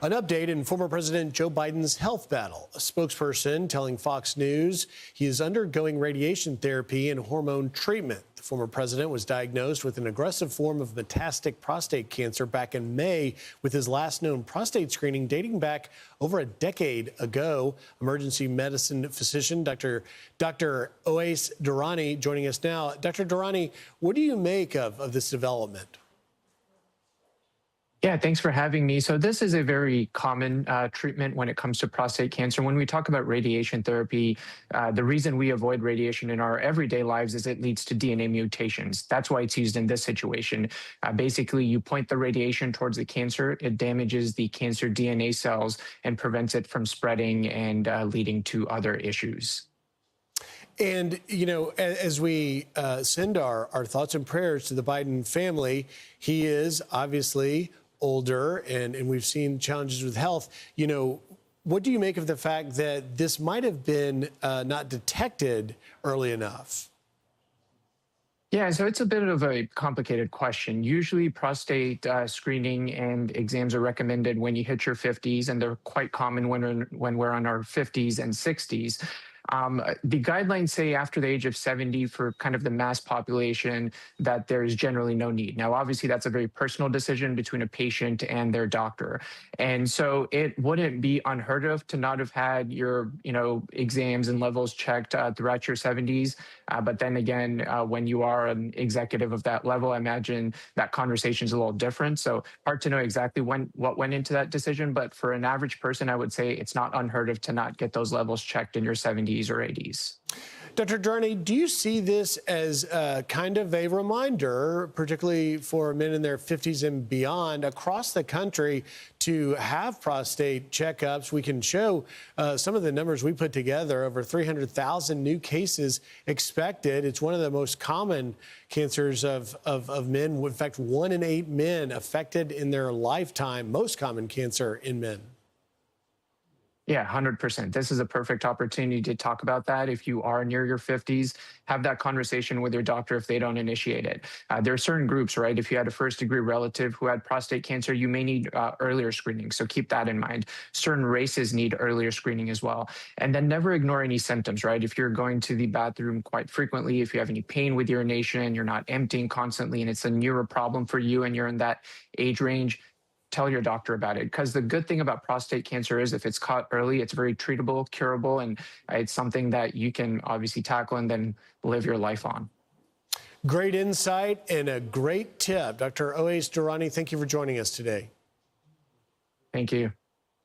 An update in former President Joe Biden's health battle. A spokesperson telling Fox News he is undergoing radiation therapy and hormone treatment. The former president was diagnosed with an aggressive form of metastatic prostate cancer back in May, with his last known prostate screening dating back over a decade ago. Emergency medicine physician Dr. Oais Durrani joining us now. Dr. Durrani, what do you make of this development? Yeah, thanks for having me. So this is a very common treatment when it comes to prostate cancer. When we talk about radiation therapy, the reason we avoid radiation in our everyday lives is it leads to DNA mutations. That's why it's used in this situation. Basically, you point the radiation towards the cancer, it damages the cancer DNA cells and prevents it from spreading and leading to other issues. And, you know, as we send our thoughts and prayers to the Biden family, he is obviously older and we've seen challenges with health. You know, what do you make of the fact that this might have been not detected early enough? Yeah, so it's a bit of a complicated question. Usually prostate screening and exams are recommended when you hit your 50s, and they're quite common when we're on our 50s and 60s. The guidelines say after the age of 70 for kind of the mass population that there's generally no need. Now, obviously, that's a very personal decision between a patient and their doctor. And so it wouldn't be unheard of to not have had your, exams and levels checked throughout your 70s. But then again, when you are an executive of that level, I imagine that conversation is a little different. So hard to know exactly what went into that decision. But for an average person, I would say it's not unheard of to not get those levels checked in your 70s or 80s. Dr. Durrani, do you see this as kind of a reminder, particularly for men in their 50s and beyond across the country, to have prostate checkups? We can show some of the numbers we put together, over 300,000 new cases expected. It's one of the most common cancers of men. In fact, 1 in 8 men affected in their lifetime, most common cancer in men. Yeah, 100%. This is a perfect opportunity to talk about that. If you are near your 50s, have that conversation with your doctor if they don't initiate it. There are certain groups, right? If you had a first-degree relative who had prostate cancer, you may need earlier screening. So keep that in mind. Certain races need earlier screening as well. And then never ignore any symptoms, right? If you're going to the bathroom quite frequently, if you have any pain with urination, you're not emptying constantly, and it's a newer problem for you and you're in that age range, tell your doctor about it, because the good thing about prostate cancer is if it's caught early, it's very treatable, curable, and it's something that you can obviously tackle and then live your life on. Great insight and a great tip. Dr. Oais Durrani, thank you for joining us today. Thank you.